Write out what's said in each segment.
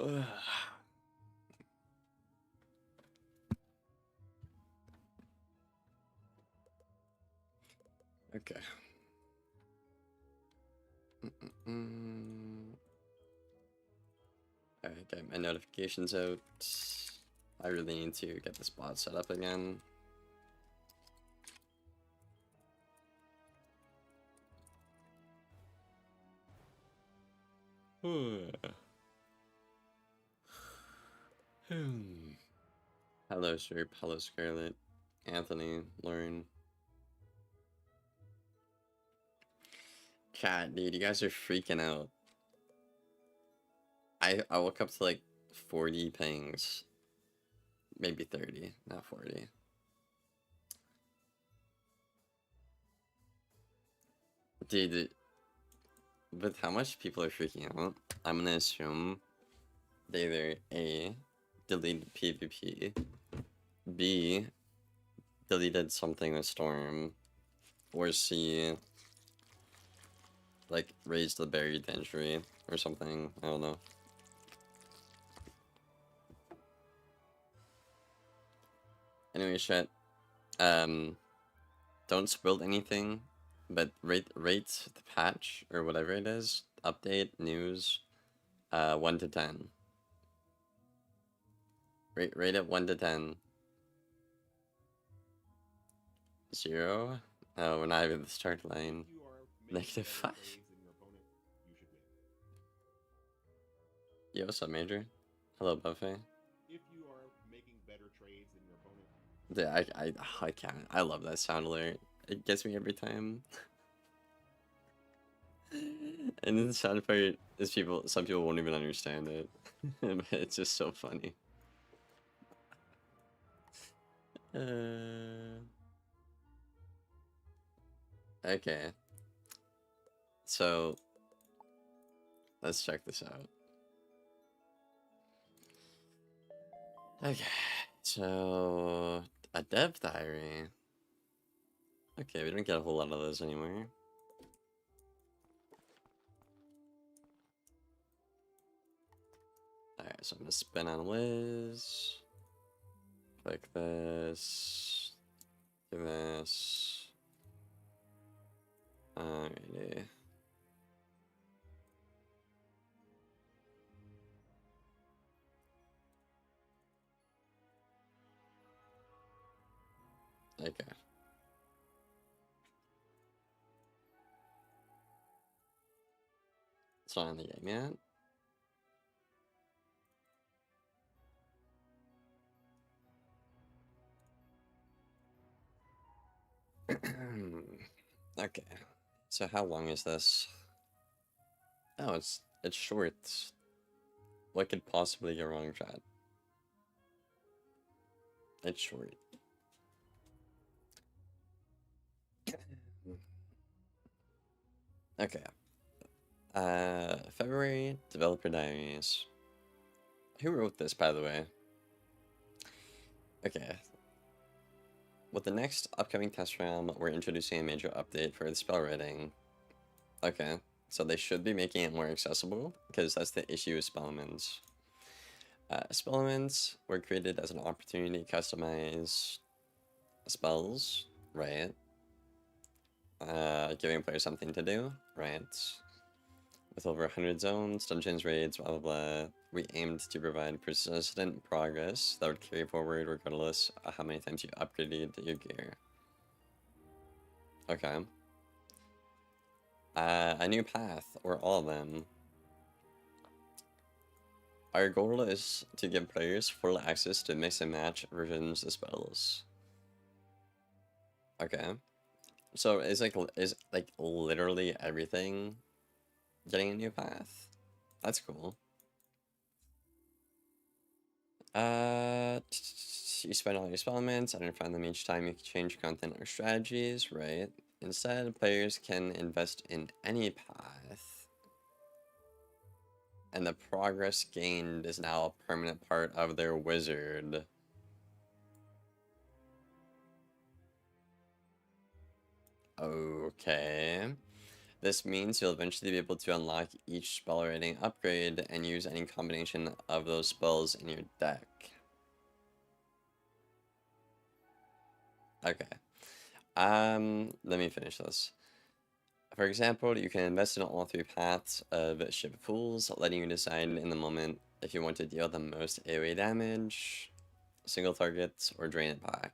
Okay. Alright, get my notifications out. I really need to get this bot set up again. Hello, Sherp. Hello, Scarlett. Anthony, Lauren. Chat, dude, you guys are freaking out. I woke up to like 40 pings. Maybe 30, not 40. Dude, with how much people are freaking out, I'm gonna assume they either A, deleted PvP, B, deleted something with Storm, or C, like raised the buried entry or something. I don't know. Anyway, shit. Don't spoil anything, but rate the patch or whatever it is. Update, news, 1 to 10. Rate it 1 to 10. 0? Oh, we're not even the start line. -5. Yo, what's up, Major? Hello, Buffet. If you are making better trades than your opponent. Yeah, I can't. I love that sound alert. It gets me every time. And then the sound part is some people won't even understand it. But it's just so funny. Okay. So, let's check this out. Okay, so a dev diary. Okay, we don't get a whole lot of those anymore. Alright, so I'm gonna spin on Wiz. Click this. Do this. Alrighty. Okay. It's not in the game yet. Okay. So how long is this? Oh, it's short. What could possibly go wrong, chat? It's short. Okay. February developer diaries. Who wrote this, by the way? Okay. With the next upcoming test realm, we're introducing a major update for the spell rating. Okay, so they should be making it more accessible, because that's the issue with spellments. Spellments were created as an opportunity to customize spells, right? Giving players something to do, right? With over 100 zones, dungeons, raids, blah blah blah, we aimed to provide persistent progress that would carry forward regardless of how many times you upgraded your gear. Okay. A new path, or all of them. Our goal is to give players full access to mix and match versions of spells. Okay. So is like literally everything getting a new path? That's cool. You spend all your spellments, identifying them each time you can change content or strategies, right? Instead, players can invest in any path. And the progress gained is now a permanent part of their wizard. Okay. This means you'll eventually be able to unlock each spell rating upgrade and use any combination of those spells in your deck. Okay. Let me finish this. For example, you can invest in all three paths of Ship Pools, letting you decide in the moment if you want to deal the most AoE damage, single targets, or drain it back.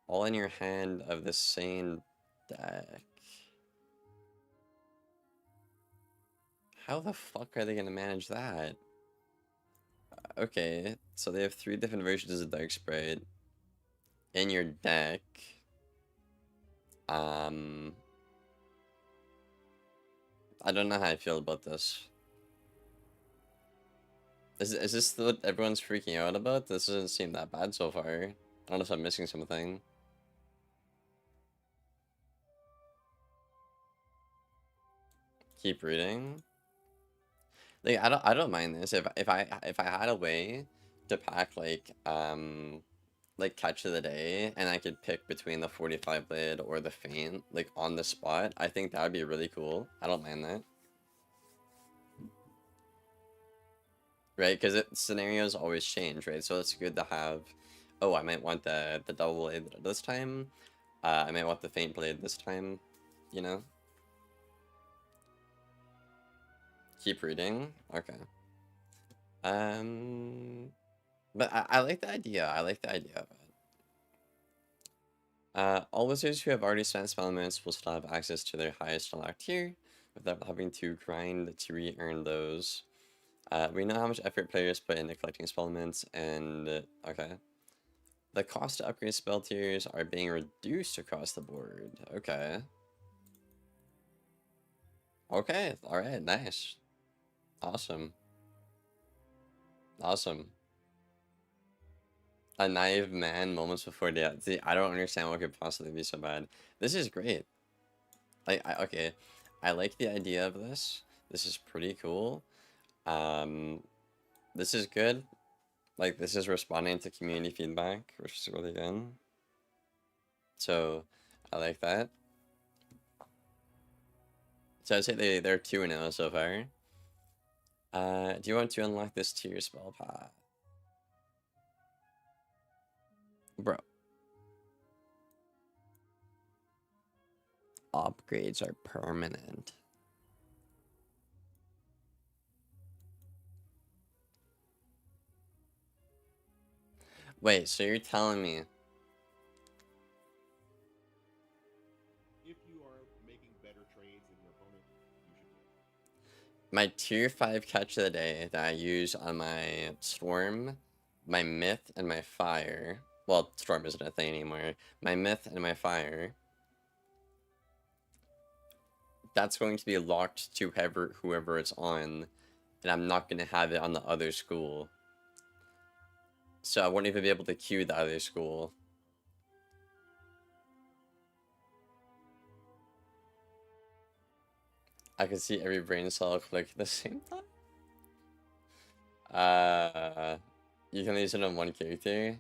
All in your hand of the same deck. How the fuck are they gonna manage that? Okay, so they have 3 different versions of Dark Sprite in your deck. I don't know how I feel about this. Is this what everyone's freaking out about? This doesn't seem that bad so far. I don't know if I'm missing something. Keep reading. Like I don't mind this if I had a way to pack like catch of the day and I could pick between the 45 lid or the feint like on the spot. I think that would be really cool. I don't mind that. Right? Because scenarios always change, right? So it's good to have, oh, I might want the double blade this time. I might want the feint blade this time, you know? Keep reading. Okay. But I like the idea. I like the idea of it. All wizards who have already spent spell moments will still have access to their highest unlocked tier without having to grind to re-earn those. We know how much effort players put into collecting spell moments, and okay. The cost to upgrade spell tiers are being reduced across the board. Okay. Okay, alright, nice. Awesome. Awesome. A naive man moments before death. See, I don't understand what could possibly be so bad. This is great. Okay. I like the idea of this. This is pretty cool. This is good. Like, this is responding to community feedback, which is really good. So, I like that. So I'd say they're 2-0 so far. Do you want to unlock this tier spell path? Bro. Upgrades are permanent. Wait, so you're telling me If you are making better trades than your opponent, you should win. my tier 5 catch of the day that I use on my Storm, my Myth, and my Fire. Well, Storm isn't a thing anymore. My Myth and my Fire. That's going to be locked to whoever it's on. And I'm not going to have it on the other school. So I won't even be able to queue the other school. I can see every brain cell click at the same time. You can use it on one character.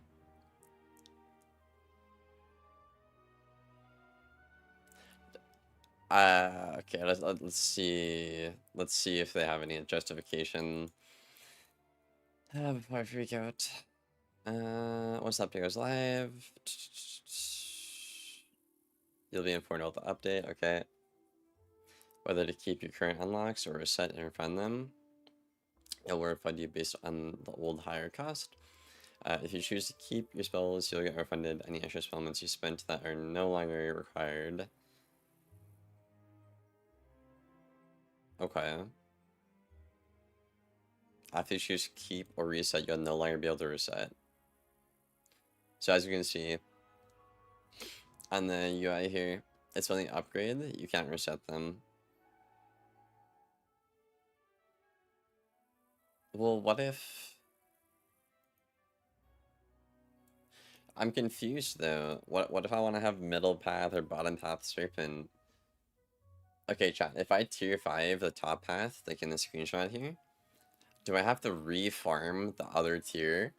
Okay, let's see. Let's see if they have any justification. Before I freak out. Once the update goes live, you'll be informed of the update. Okay. Whether to keep your current unlocks or reset and refund them. It will refund you based on the old higher cost. If you choose to keep your spells, you'll get refunded any extra spell moments you spent that are no longer required. Okay. After you choose keep or reset, you'll no longer be able to reset. So as you can see on the UI here, it's only upgrade, you can't reset them. Well, what if... I'm confused though. What if I want to have middle path or bottom path serpent? Okay, chat, if I tier 5 the top path, like in the screenshot here, do I have to re-farm the other tier?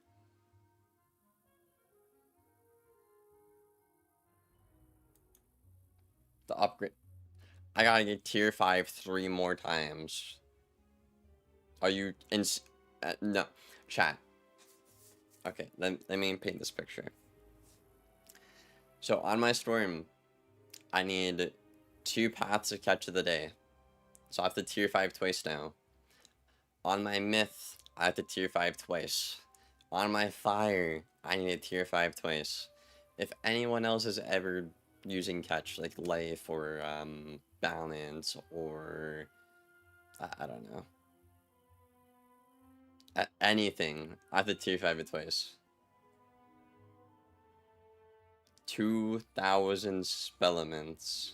The upgrade... I gotta get tier 5 3 more times. Are you no. Chat. Okay, let me paint this picture. So on my storm, I need 2 paths of catch of the day. So I have to tier 5 twice now. On my myth, I have to tier 5 twice. On my fire, I need a tier 5 twice. If anyone else is ever using catch, like life or balance or I don't know. Anything, I have to tier 5 it twice. 2,000 spellements.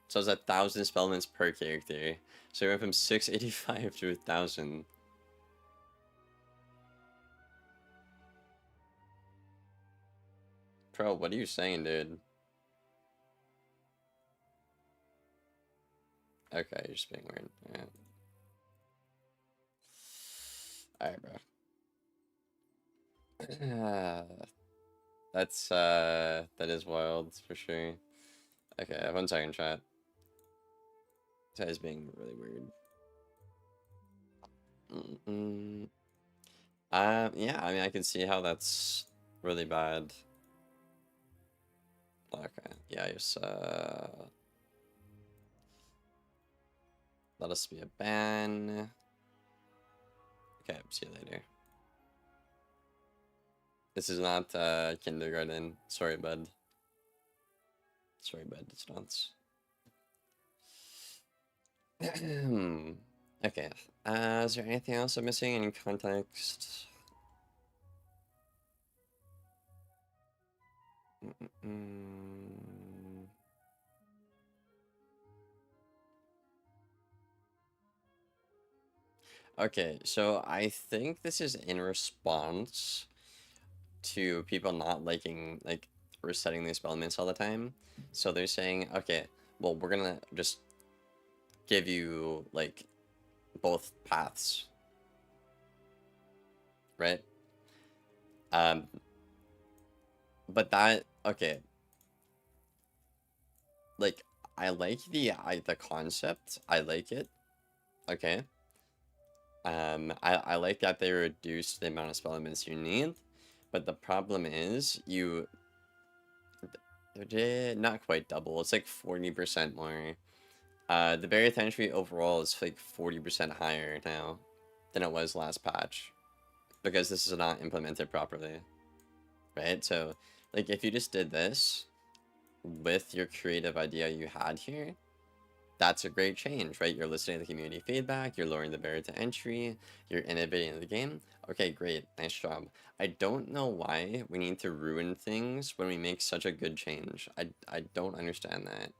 So it's 1,000 spellements per character. So we went from 685 to 1,000. Bro, what are you saying, dude? Okay, you're just being weird. Alright, bro. That is wild, for sure. Okay, 1 second, chat. This guy's being really weird. Yeah, I mean, I can see how that's really bad. Okay, yeah, just, let us be a ban. Okay, see you later. This is not, kindergarten. Sorry, bud. Sorry, bud, it's not. Okay, is there anything else I'm missing in context? Okay, so I think this is in response to people not liking, like, resetting these elements all the time. So they're saying, okay, well, we're gonna just give you, like, both paths. Right? But that, okay. Like, I like the concept. I like it. Okay. I like that they reduced the amount of spell elements you need, but the problem is you did not quite double. It's like 40% more. The barrier to entry overall is like 40% higher now than it was last patch because this is not implemented properly, right? So, like, if you just did this with your creative idea you had here, that's a great change, right? You're listening to the community feedback, you're lowering the barrier to entry, you're innovating the game. Okay, great, nice job. I don't know why we need to ruin things when we make such a good change. I don't understand that.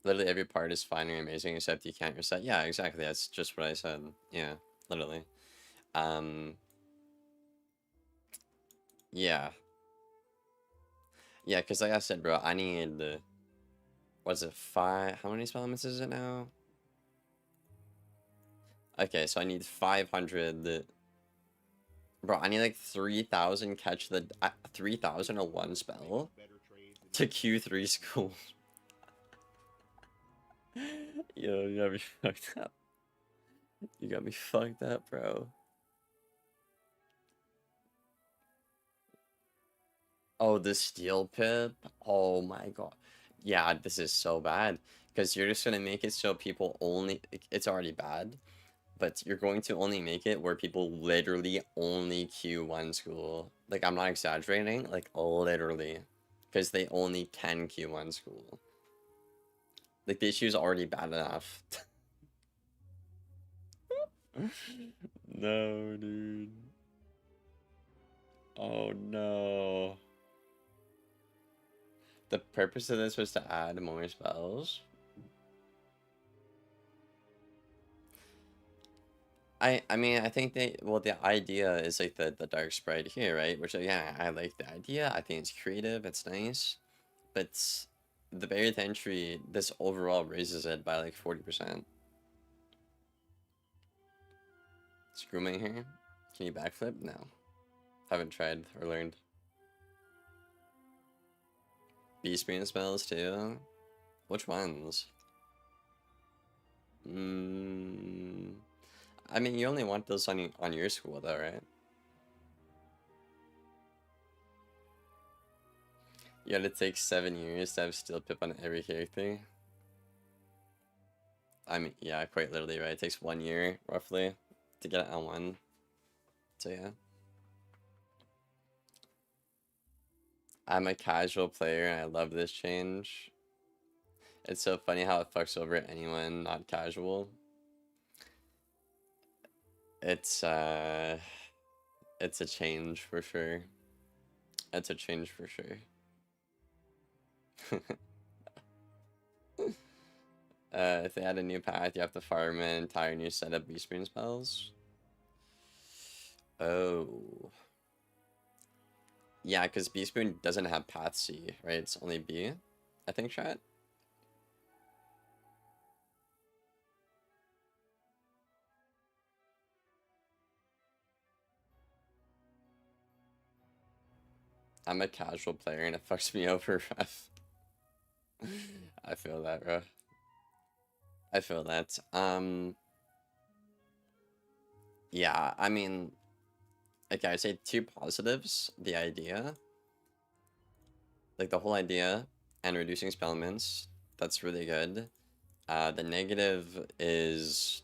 Literally every part is fine and amazing except you can't reset. Yeah, exactly, that's just what I said. Yeah, literally. Yeah. Yeah, because like I said, bro, I need, what's it, 5, how many spell elements is it now? Okay, so I need 500. Bro, I need like 3,000 catch the 3,001 spell to Q3 school. Yo, you got me fucked up. You got me fucked up, bro. Oh, the steel pip. Oh my god. Yeah, this is so bad because you're just gonna make it so people only. It's already bad, but you're going to only make it where people literally only Q1 school. Like, I'm not exaggerating, like, literally. Because they only can Q1 school. Like, the issue is already bad enough. No, dude. Oh, no. The purpose of this was to add more spells? I mean, I think well, the idea is like the dark sprite here, right? Which, yeah, I like the idea. I think it's creative, it's nice. But the barrier to entry, this overall raises it by like 40%. Screwmate here? Can you backflip? No. Haven't tried or learned. Beast Beam spells too? Which ones? Mm, I mean, you only want those on your school though, right? You had to take 7 years to have steel pip on every character. I mean, yeah, quite literally, right? It takes 1 year, roughly, to get it on one. So yeah. I'm a casual player and I love this change. It's so funny how it fucks over anyone not casual. It's uh it's a change for sure. It's a change for sure. If they add a new path, you have to farm an entire new set of beast beam spells. Oh. Yeah, because beast beam doesn't have path C, right? It's only B, I think, chat. I'm a casual player and it fucks me over, ref. I feel that, bro. I feel that. Yeah, I mean, okay, I say two positives. The idea, like the whole idea, and reducing spellments, that's really good. The negative is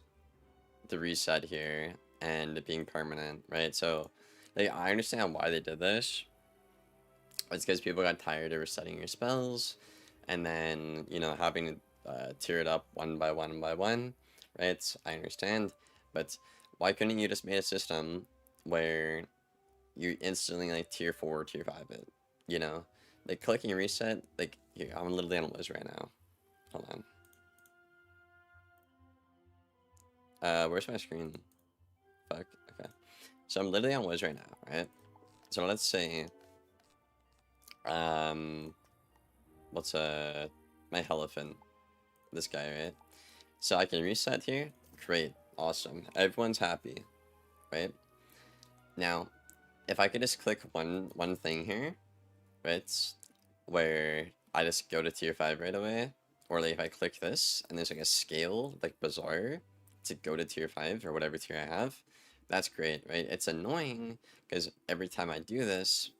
the reset here and it being permanent, right? So, like, I understand why they did this. It's because people got tired of resetting your spells, and then having to tier it up one by one by one, right? I understand, but why couldn't you just made a system where you instantly like tier 4, tier 5 it? You know, like clicking reset. Like here, I'm literally on Wiz right now. Hold on. Where's my screen? Fuck. Okay. So I'm literally on Wiz right now, right? So let's say, um, what's my elephant? This guy, right? So I can reset here. Great. Awesome. Everyone's happy, right? Now, if I could just click one thing here, right? Where I just go to tier 5 right away. Or like if I click this and there's like a scale, like bizarre, to go to tier 5 or whatever tier I have, that's great, right? It's annoying because every time I do this,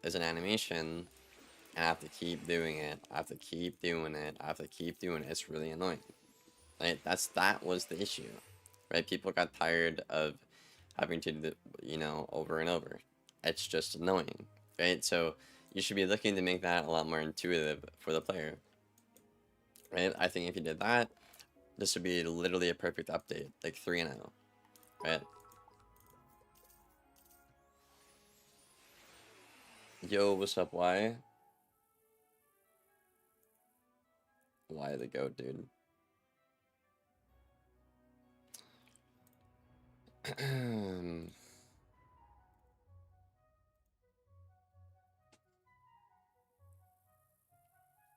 there's an animation and I have to keep doing it. I have to keep doing it. I have to keep doing it. It's really annoying. Right? That was the issue. Right? People got tired of having to do, over and over. It's just annoying. Right? So you should be looking to make that a lot more intuitive for the player. Right? I think if you did that, this would be literally a perfect update, like 3.0. Right? Yo, what's up? Why? Why the goat, dude?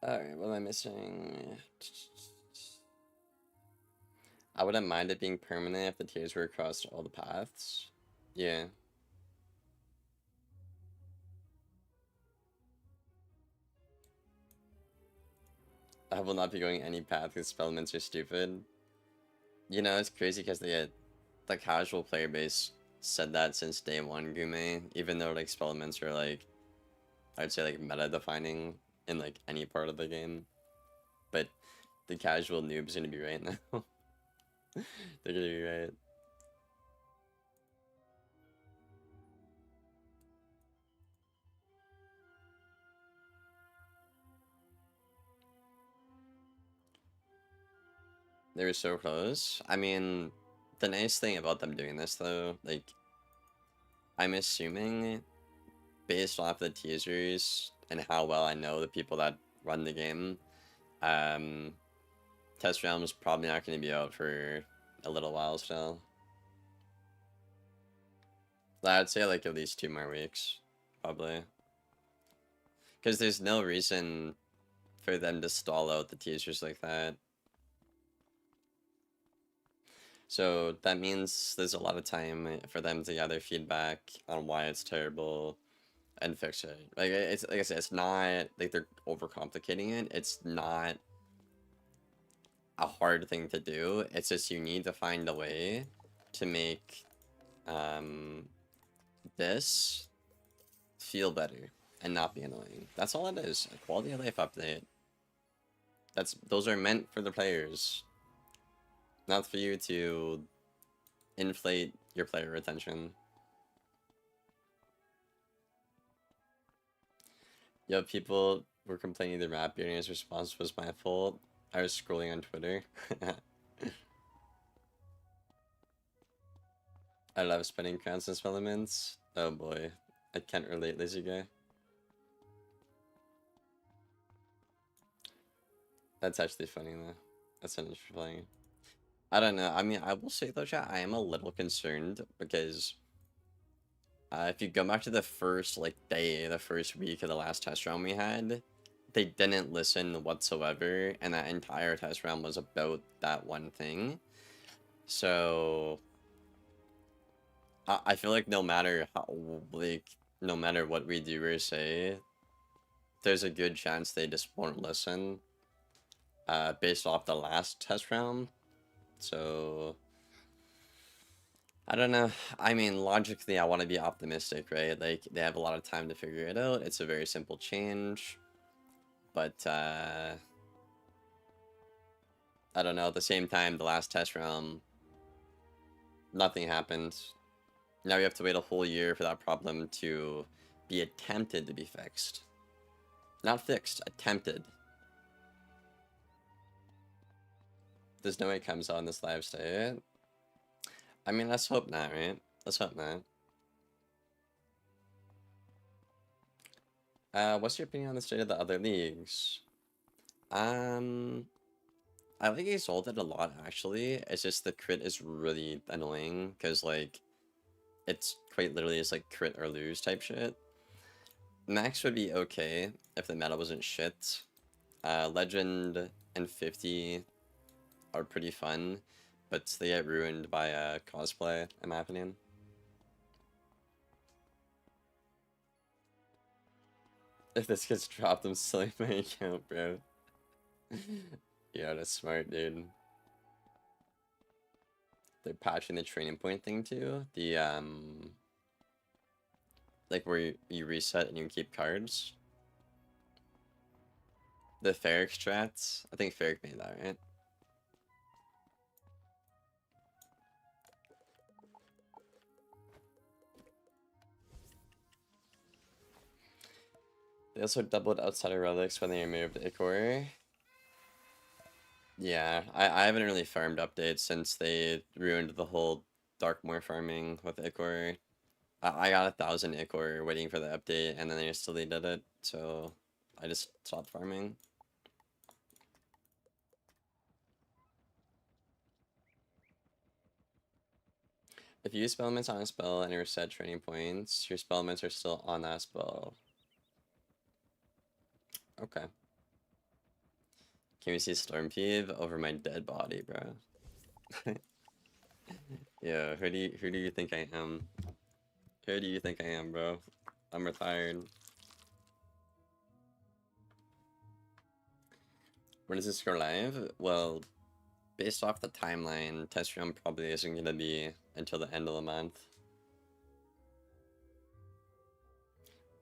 Alright, what am I missing? I wouldn't mind it being permanent if the tiers were across all the paths. Yeah. I will not be going any path because spellments are stupid. It's crazy because the casual player base said that since day one, Gume, even though like spellments are like, I'd say like meta defining in like any part of the game. But the casual noob's gonna be right now. They're gonna be right. They were so close. I mean, the nice thing about them doing this though, like, I'm assuming based off the teasers and how well I know the people that run the game, um, Test Realm is probably not going to be out for a little while still. I'd say like at least 2 more weeks, probably. Because there's no reason for them to stall out the teasers like that. So that means there's a lot of time for them to gather feedback on why it's terrible, and fix it. Like it's like I said, it's not like they're overcomplicating it. It's not a hard thing to do. It's just you need to find a way to make um this feel better and not be annoying. That's all it is. A quality of life update. Those are meant for the players, not for you to inflate your player retention. Yo, people were complaining the rap Beardy's response was my fault. I was scrolling on Twitter. I love spinning crowns and elements. Oh boy. I can't relate, lazy guy. That's actually funny though. That's interesting. I don't know. I mean, I will say though, chat, I am a little concerned because if you go back to the first like day, the first week of the last test round we had, they didn't listen whatsoever, and that entire test round was about that one thing. So I feel like no matter how, like, no matter what we do or say, there's a good chance they just won't listen, based off the last test round. So I don't know. I mean, logically, I want to be optimistic, right? Like, they have a lot of time to figure it out. It's a very simple change. But, I don't know. At the same time, the last test round, nothing happened. Now we have to wait a whole year for that problem to be attempted to be fixed. Not fixed, attempted. There's no way it comes out in this live state. I mean, let's hope not, right? Let's hope not. What's your opinion on the state of the other leagues? I like Exalted a lot, actually. It's just the crit is really annoying, because, like, it's quite literally just, like, crit or lose type shit. Max would be okay if the meta wasn't shit. Legend and 50 are pretty fun, but they get ruined by cosplay, in my opinion. If this gets dropped, I'm selling my account, bro. Yeah, that's smart, dude. They're patching the training point thing too. The like where you reset and you keep cards. The Ferric strats. I think Ferric made that, right? They also doubled outsider relics when they removed Ichor. Yeah, I haven't really farmed updates since they ruined the whole Darkmoor farming with Ichor. I got 1,000 Ichor waiting for the update, and then they just deleted it, so I just stopped farming. If you use spell elements on a spell and you reset training points, your spell elements are still on that spell. Okay. Can we see Storm Peeve over my dead body, bro? Yeah, who do you think I am? Who do you think I am, bro? I'm retired. When does this go live? Well, based off the timeline, test run probably isn't gonna be until the end of the month.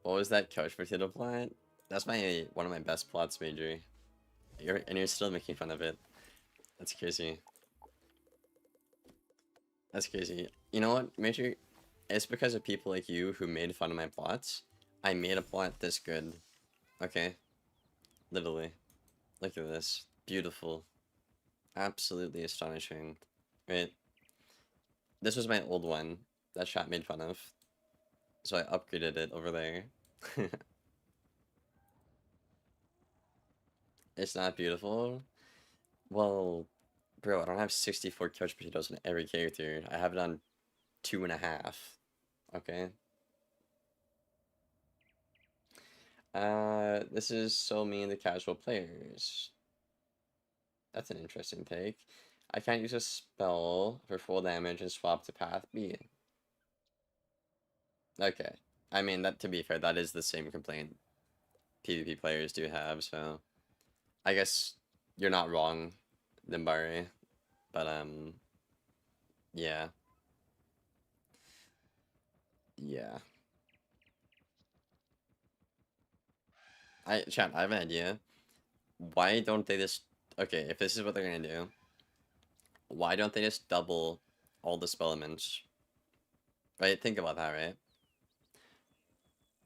What was that couch potato plot? That's one of my best plots, Major. You're still making fun of it. That's crazy. That's crazy. You know what, Major? It's because of people like you who made fun of my plots. I made a plot this good. Okay? Literally. Look at this. Beautiful. Absolutely astonishing. Right? This was my old one that chat made fun of. So I upgraded it over there. It's not beautiful. Well, bro, I don't have 64 couch potatoes on every character. I have it on 2.5. Okay? This is so mean to casual players. That's an interesting take. I can't use a spell for full damage and swap to path B. Okay. I mean, that to be fair, that is the same complaint PvP players do have, so I guess you're not wrong, Nimbari. But yeah. Yeah. Chat, I have an idea. Why don't they just okay, if this is what they're gonna do, why don't they just double all the spell elements? Right? Think about that, right?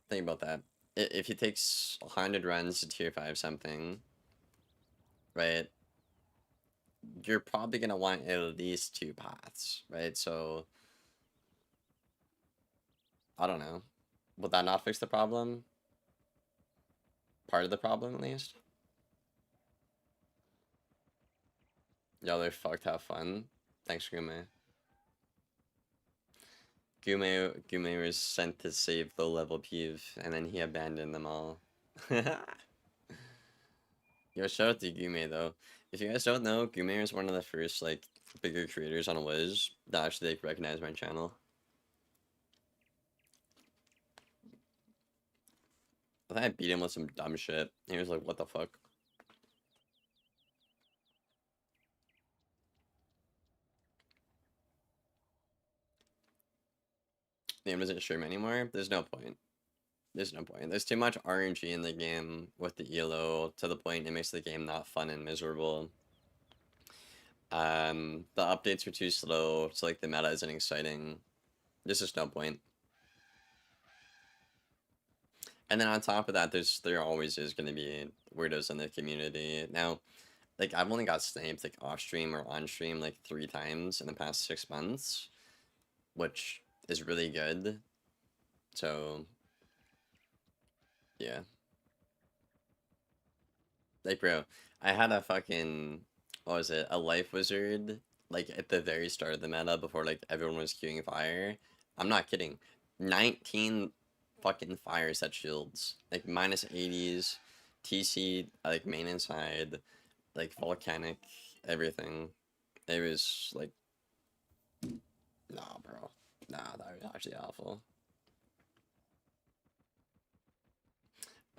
Think about that. If he takes 100 runs to tier 5 something, right? You're probably gonna want at least 2 paths, right? So I don't know. Would that not fix the problem? Part of the problem, at least? Y'all are fucked, have fun. Thanks, Gume. Gume was sent to save low level Peeve, and then he abandoned them all. Yo, shout out to Gume though. If you guys don't know, Gume is one of the first like bigger creators on Wiz that actually like recognize my channel. I think I beat him with some dumb shit. He was like, "What the fuck?" The game doesn't stream anymore. There's no point. There's no point. There's too much RNG in the game with the ELO to the point it makes the game not fun and miserable. The updates are too slow, so like the meta isn't exciting. There's just no point. And then on top of that, there always is gonna be weirdos in the community. Now, like I've only got sniped like off stream or on stream like 3 times in the past 6 months, which is really good. So yeah. Like, bro, I had a fucking, what was it, a life wizard, like, at the very start of the meta before, like, everyone was queuing fire. I'm not kidding. 19 fucking fire set shields. Like, minus 80s, TC, like, main inside, like, volcanic, everything. It was, like, nah, bro. Nah, that was actually awful.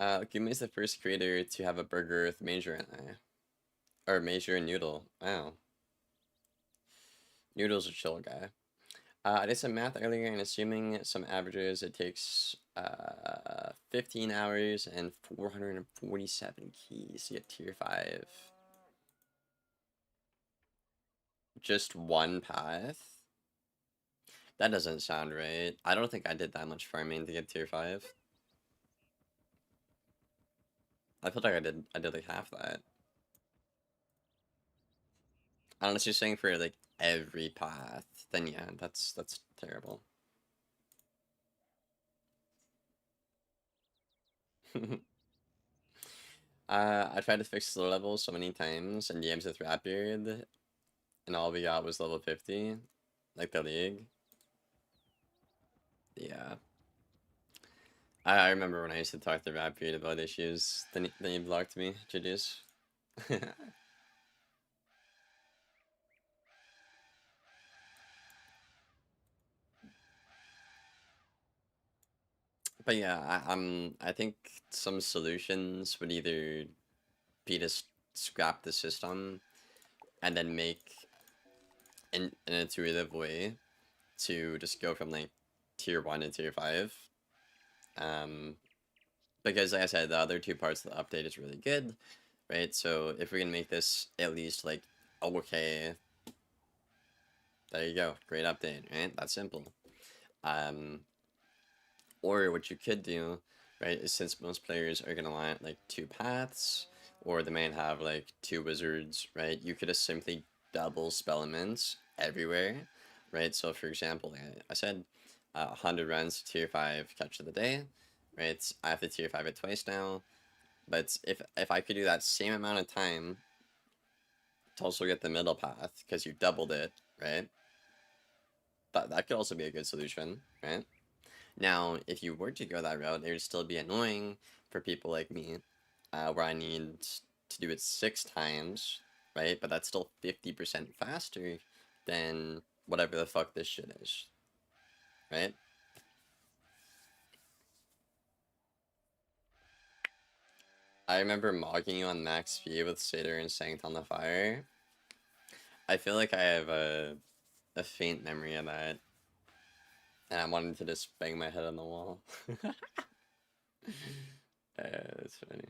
Gumi's the first creator to have a burger with Major and or Major and Noodle. Wow. Noodle's a chill guy. I did some math earlier, and assuming some averages, it takes 15 hours and 447 keys to get tier 5. Just one path? That doesn't sound right. I don't think I did that much farming to get tier 5. I feel like I did like half that. Unless you're saying for like every path, then yeah, that's terrible. I tried to fix slow levels so many times in games with Rap Beard, and all we got was level 50, like the league. Yeah. I remember when I used to talk to Rap Beard about issues, then he blocked me, GG's. But yeah, I think some solutions would either be to scrap the system and then make an intuitive way to just go from like tier 1 to tier 5. Um, because like I said, the other 2 parts of the update is really good, right? So if we can make this at least like okay, there you go, great update, right? That's simple. Um, or what you could do, right, is since most players are gonna want like 2 paths, or they might have like 2 wizards, right? You could just simply double spellements everywhere, right? So for example, like I said, 100 runs to tier 5 catch of the day, right? I have to tier 5 it twice now, but if I could do that same amount of time to also get the middle path because you doubled it, right? That could also be a good solution, right? Now, if you were to go that route, it would still be annoying for people like me, where I need to do it 6 times, right? But that's still 50% faster than whatever the fuck this shit is, right? I remember mocking you on Max P with Satyr and Sanct on the Fire. I feel like I have a faint memory of that. And I wanted to just bang my head on the wall. That's funny.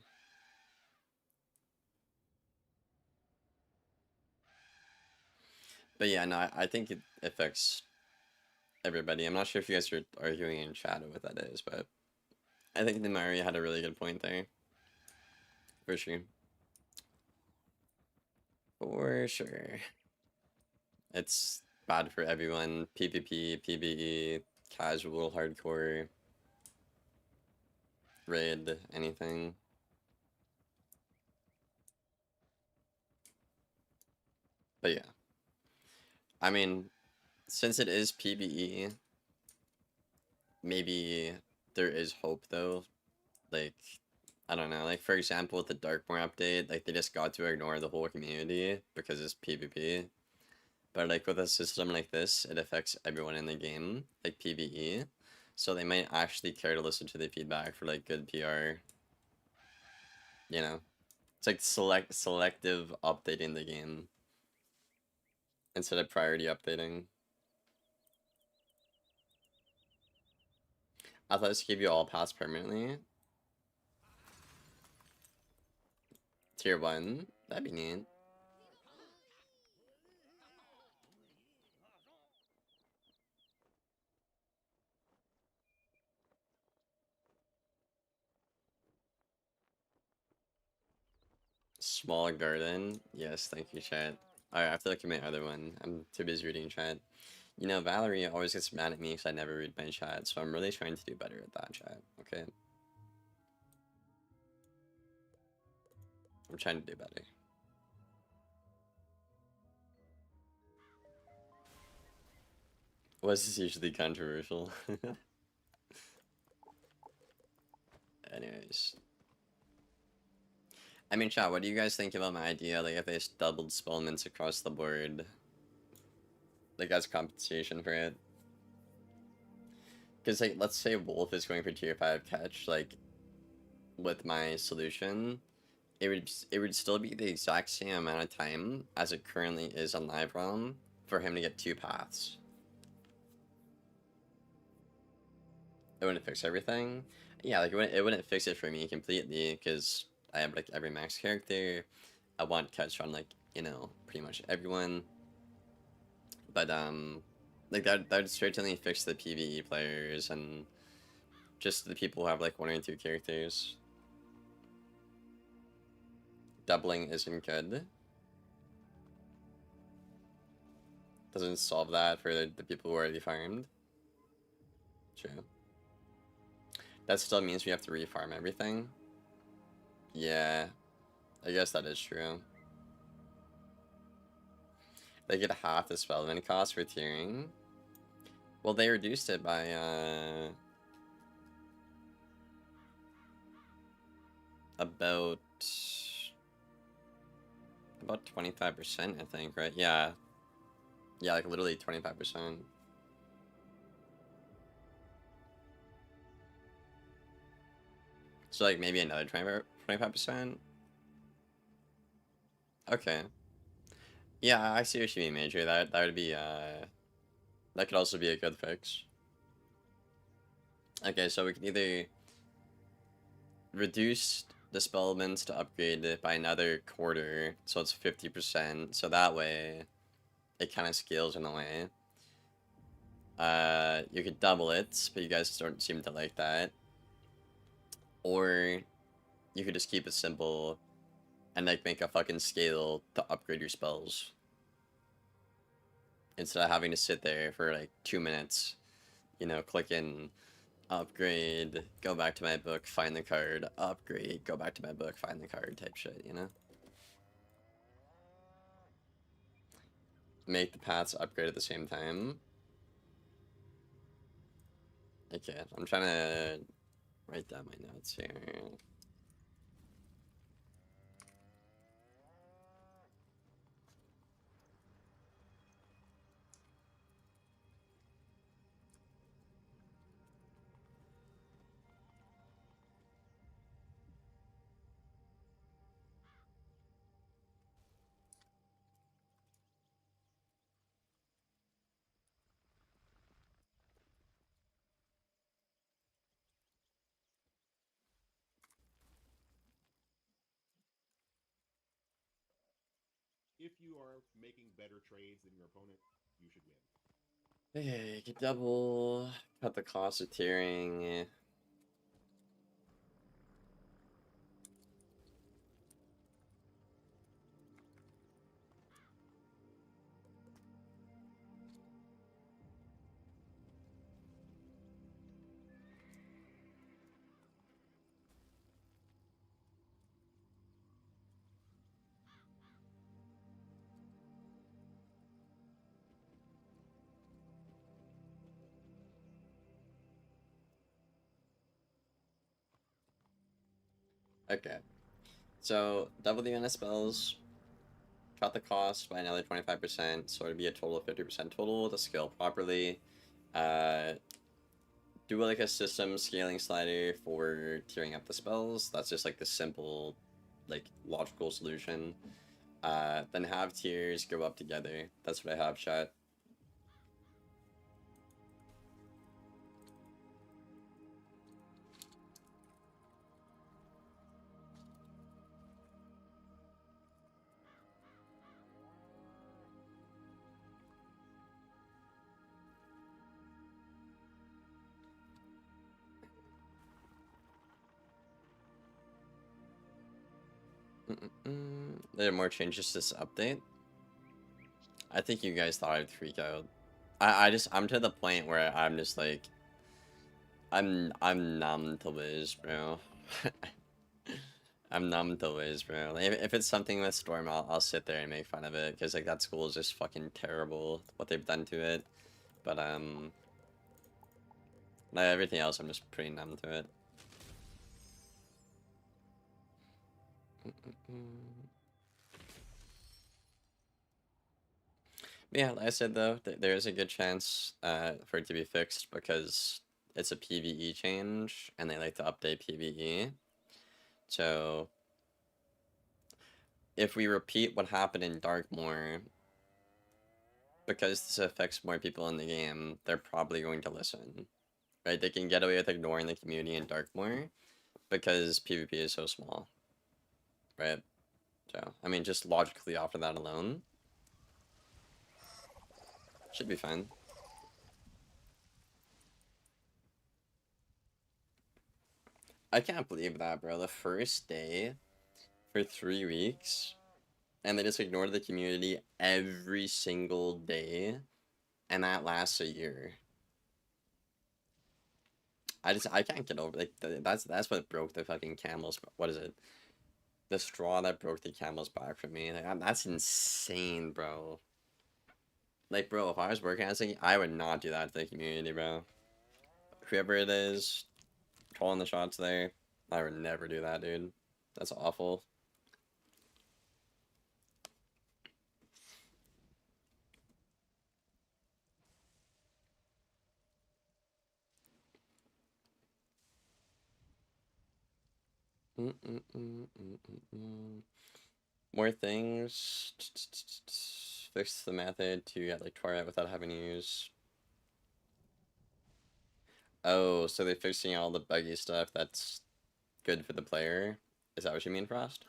But yeah, no, I think it affects everybody. I'm not sure if you guys are arguing in chat what that is, but I think Mario had a really good point there. For sure. For sure. It's bad for everyone. PvP, PvE, casual, hardcore, raid, anything. But yeah. I mean, since it is PvE, maybe there is hope though. Like, I don't know. Like, for example, with the Darkmoor update, like, they just got to ignore the whole community because it's PvP. But, like, with a system like this, it affects everyone in the game, like PvE. So they might actually care to listen to the feedback for, like, good PR. You know? It's like selective updating the game instead of priority updating. I thought this gave you all pass permanently. Tier 1. That'd be neat. Small garden. Yes, thank you, chat. Alright, I have to look at my other one. I'm too busy reading chat. You know, Valerie always gets mad at me because I never read my chat, so I'm really trying to do better at that chat, okay? I'm trying to do better. Was this usually controversial? Anyways. I mean, chat, what do you guys think about my idea? Like, if they just doubled spellments across the board, like, as compensation for it? Because, like, let's say Wolf is going for tier 5 catch, like, with my solution, it would still be the exact same amount of time as it currently is on live realm for him to get 2 paths. It wouldn't fix everything. Yeah, like it wouldn't fix it for me completely because I have like every max character. I want catch on like, you know, pretty much everyone. But like that would certainly fix the PvE players and just the people who have like 1 or 2 characters. Doubling isn't good. Doesn't solve that for the people who already farmed. True. That still means we have to refarm everything. Yeah, I guess that is true. They get half the spellman cost for tiering. Well, they reduced it by, about 25%, I think, right? Yeah. Yeah, like literally 25%. So, like, maybe another 25%? Okay. Yeah, I see what you mean, Major. That would be, that could also be a good fix. Okay, so we can either reduce the spellments to upgrade it by another quarter, so it's 50%, so that way it kind of scales in a way. You could double it, but you guys don't seem to like that. Or you could just keep it simple and like make a fucking scale to upgrade your spells. Instead of having to sit there for like 2 minutes, you know, click in upgrade, go back to my book, find the card, upgrade, go back to my book, find the card type shit, you know? Make the paths upgrade at the same time. Okay, I'm trying to write down my notes here. if you are making better trades than your opponent, you should win. Hey, you could double cut the cost of tiering. Okay, so double the amount of spells, cut the cost by another 25%, so it'd be a total of 50% total to scale properly. Uh, do like a system scaling slider for tiering up the spells. That's just like the simple, like logical solution. Then have tiers go up together. That's what I have, chat. There are more changes to this update. I think you guys thought I'd freak out. I'm to the point where I'm just like, I'm numb to Liz, bro. I'm numb to Liz, bro. Like, if it's something with Storm, I'll sit there and make fun of it because like that school is just fucking terrible what they've done to it. But like everything else, I'm just pretty numb to it. Yeah, like I said though, there is a good chance for it to be fixed because it's a PvE change and they like to update PvE. So if we repeat what happened in Darkmoor, because this affects more people in the game, they're probably going to listen. Right? They can get away with ignoring the community in Darkmoor because PvP is so small. Right? So, I mean, just logically off of that alone, should be fine. I can't believe that, bro. The first day for 3 weeks, and they just ignored the community every single day, and that lasts a year. I can't get over like that's what broke the fucking camel's, what is it? The straw that broke the camel's back for me. Like that's insane, bro. Like, bro, if I was working as a, I would not do that to the community, bro. Whoever it is, calling the shots there, I would never do that, dude. That's awful. More things. Fix the method to get like Twilight without having to use. Oh, so they're fixing all the buggy stuff that's good for the player. Is that what you mean, Frost?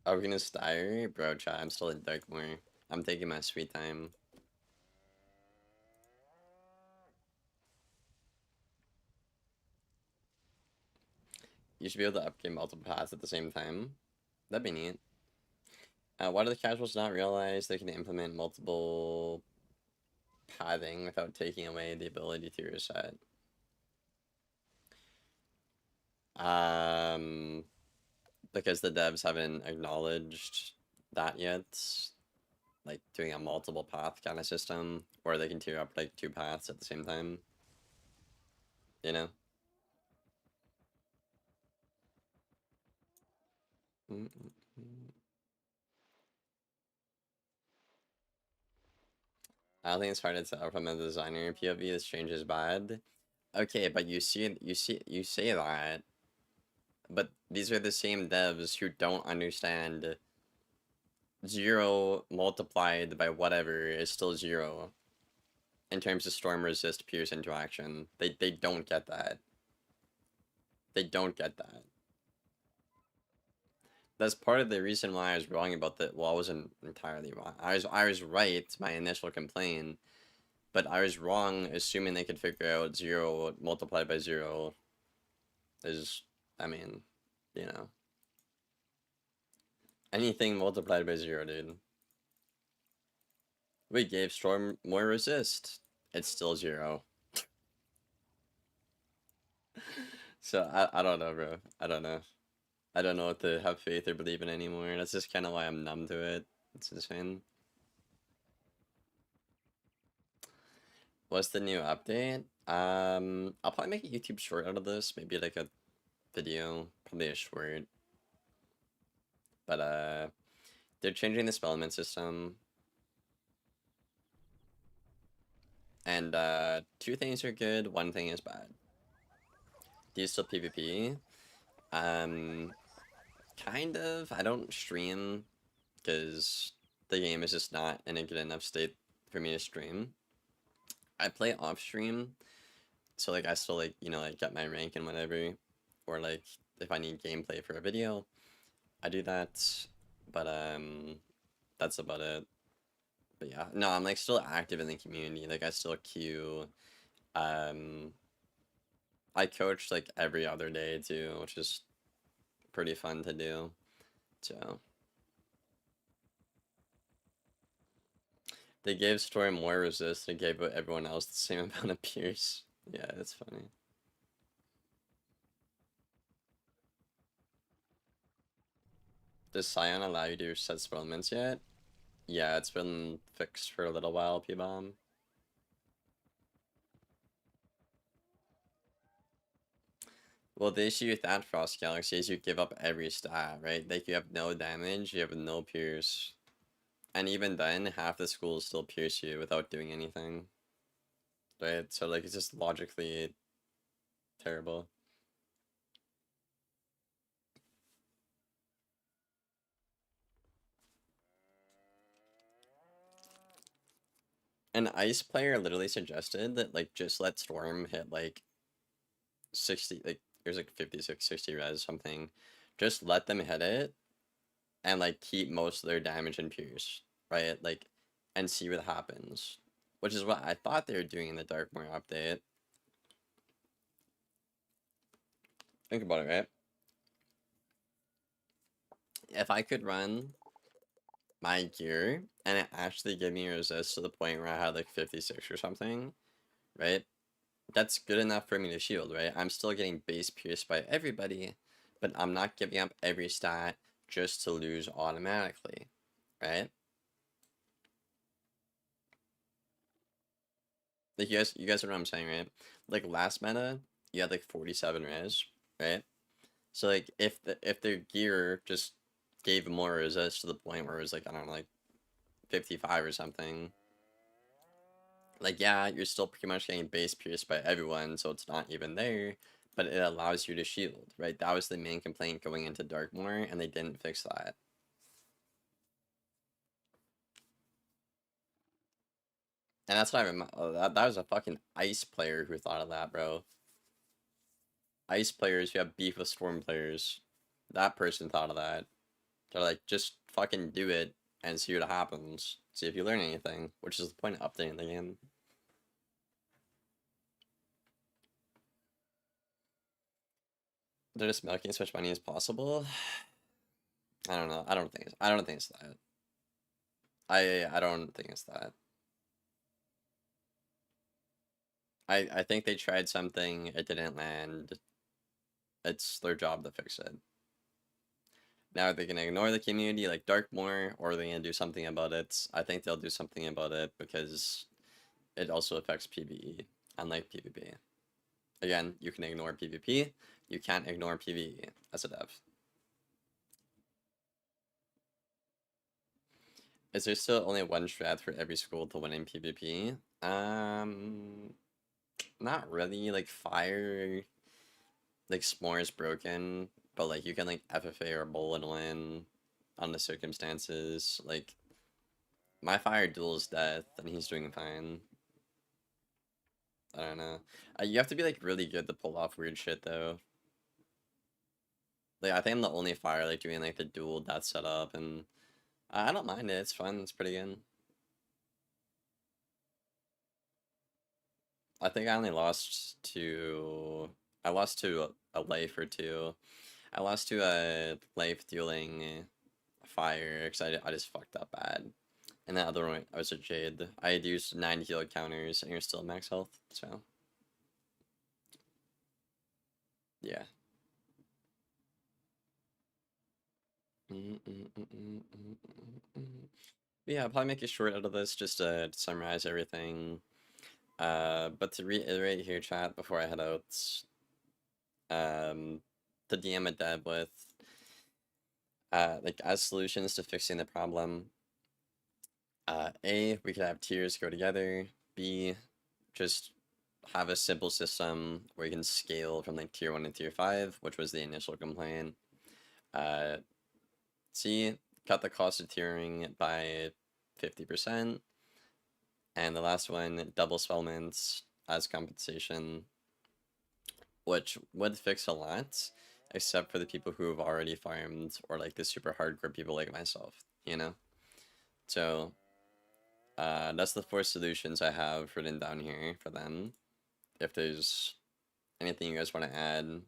Alchemist Diary? Bro, chat, I'm still in Darkmoor. I'm taking my sweet time. You should be able to upgrade multiple paths at the same time. That'd be neat. Why do the casuals not realize they can implement multiple pathing without taking away the ability to reset? Because the devs haven't acknowledged that yet. Like doing a multiple path kind of system, where they can tier up like 2 paths at the same time. You know? I don't think it's hard to tell from a designer POV this change is bad. Okay, but you say that, but these are the same devs who don't understand 0 multiplied by whatever is still 0. in terms of storm resist pierce interaction. They don't get that. They don't get that. That's part of the reason why I was wrong about that. Well, I wasn't entirely wrong. I was right, my initial complaint, but I was wrong assuming they could figure out 0 multiplied by 0 is, I mean, you know, anything multiplied by 0, dude. We gave Storm more resist. It's still 0. So I don't know, bro. I don't know. I don't know what to have faith or believe in anymore. That's just kind of why I'm numb to it. It's insane. What's the new update? I'll probably make a YouTube short out of this. Maybe like a video, probably a short. But they're changing the spellment system. And 2 things are good, 1 thing is bad. Do you still PvP? Kind of. I don't stream because the game is just not in a good enough state for me to stream. I play off stream, so like I still like, you know, like get my rank and whatever, or like if I need gameplay for a video, I do that. But that's about it. But yeah, no, I'm like still active in the community. Like I still queue. Um, I coach like every other day too, which is pretty fun to do. So they gave Storm more resist. They gave everyone else the same amount of pierce. Yeah, it's funny. Does Scion allow you to set supplements yet? Yeah, it's been fixed for a little while, P-Bomb. Well, the issue with that Frost Galaxy is you give up every stat, right? Like, you have no damage, you have no pierce. And even then, half the schools still pierce you without doing anything. Right? So, like, it's just logically terrible. An Ice player literally suggested that, like, just let Storm hit, like, 60, like, there's like 56, 60 res something. Just let them hit it and like keep most of their damage and pierce, right? Like, and see what happens. Which is what I thought they were doing in the Darkmoor update. Think about it, right? If I could run my gear and it actually gave me resist to the point where I had like 56 or something, right? That's good enough for me to shield, right? I'm still getting base pierced by everybody, but I'm not giving up every stat just to lose automatically, right? Like you guys know what I'm saying, right? Like last meta, you had like 47 res, right? So like if their gear just gave more resist to the point where it was like, I don't know, like 55 or something. Like yeah, you're still pretty much getting base pierced by everyone, so it's not even there, but it allows you to shield, right? That was the main complaint going into Darkmoor, and they didn't fix that. And that's what I remember. That was a fucking Ice player who thought of that, bro. Ice players who have beef with Storm players. That person thought of that. They're like, just fucking do it and see what happens. See if you learn anything, which is the point of updating the game. They're just milking as much money as possible. I don't know. I don't think it's that. I don't think it's that. I think they tried something, it didn't land. It's their job to fix it. Now they can ignore the community like Darkmoor, or they can do something about it. I think they'll do something about it because it also affects PvE, unlike PvP. Again, you can ignore PvP, you can't ignore PvE as a dev. Is there still only one strat for every school to win in PvP? Not really. Like fire, like S'more is broken, but like you can like FFA or bowl and win on the circumstances. Like my fire duels death, and he's doing fine. I don't know. You have to be like really good to pull off weird shit though. Like I think I'm the only fire like doing like the dual death setup, and I don't mind it. It's fun. It's pretty good. I think I only lost to. I lost to a life or two. I lost to a life dueling fire because I just fucked up bad. And that other one, I was a Jade. I had used 9 heal counters, and you're still max health, so. Yeah. Yeah, I'll probably make a short out of this just to summarize everything. But to reiterate here, chat, before I head out, the DM a dev with, like, as solutions to fixing the problem, A, we could have tiers go together. B, just have a simple system where you can scale from like tier 1 to tier 5, which was the initial complaint. Uh, C, cut the cost of tiering by 50%. And the last one, double spellments as compensation, which would fix a lot, except for the people who have already farmed or like the super hardcore people like myself, you know? So, that's the 4 solutions I have written down here for them. If there's anything you guys want to add,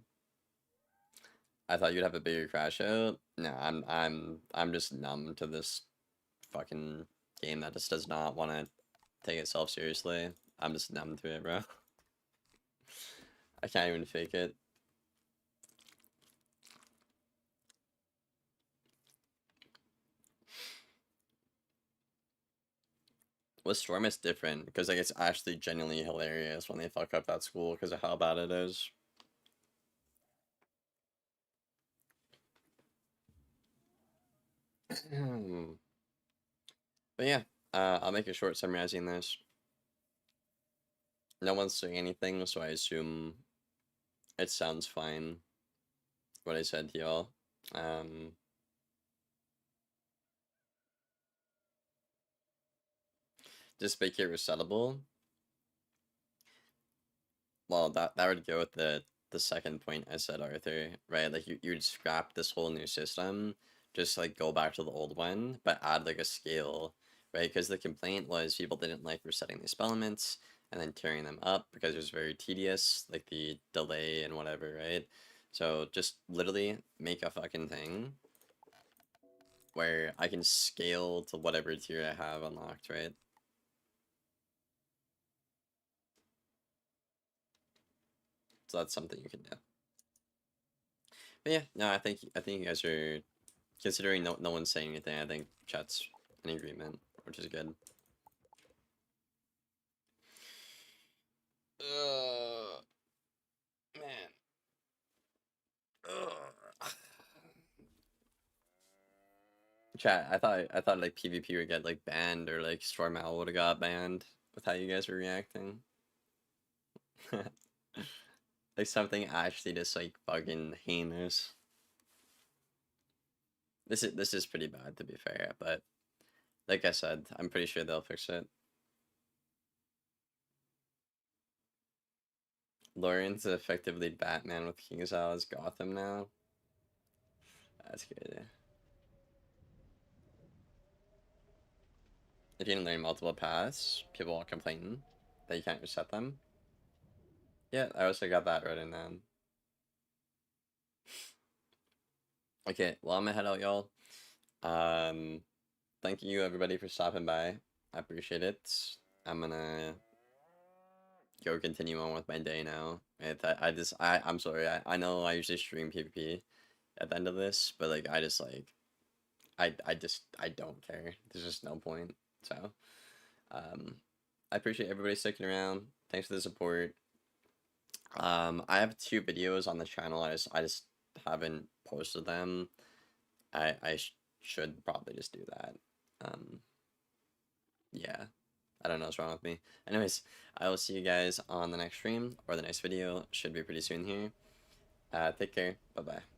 I thought you'd have a bigger crash out. No, I'm just numb to this fucking game that just does not want to take itself seriously. I'm just numb to it, bro. I can't even fake it. With Storm, it's different because like it's actually genuinely hilarious when they fuck up that school because of how bad it is. But yeah, I'll make a short summarizing this. No one's saying anything, so I assume it sounds fine. What I said to y'all. Um, just make it resettable. Well, that would go with the second point I said, Arthur, right? Like you'd scrap this whole new system, just like go back to the old one, but add like a scale, right? Because the complaint was people didn't like resetting these elements and then tearing them up because it was very tedious, like the delay and whatever, right? So just literally make a fucking thing where I can scale to whatever tier I have unlocked, right? So that's something you can do. But yeah, no, I think you guys are, considering no one's saying anything, I think chat's in agreement, which is good. Man. Ugh. Chat, I thought like PvP would get like banned or like Storm Owl would have got banned with how you guys were reacting. Like something actually just like fucking heinous. This is pretty bad to be fair, but like I said, I'm pretty sure they'll fix it. Lawrence is effectively Batman with King Zal as Gotham now. That's good. If you can learn multiple paths, people will complain that you can't reset them. Yeah, I also got that written down. Okay, well I'm gonna head out, y'all. Um, thank you everybody for stopping by. I appreciate it. I'm gonna go continue on with my day now. I'm sorry. I know I usually stream PvP at the end of this, but like I just like I don't care. There's just no point. So, um, I appreciate everybody sticking around. Thanks for the support. I have 2 videos on the channel. I just haven't posted them. I should probably just do that. Um, yeah. I don't know what's wrong with me. Anyways, I will see you guys on the next stream or the next video. Should be pretty soon here. Take care. Bye bye.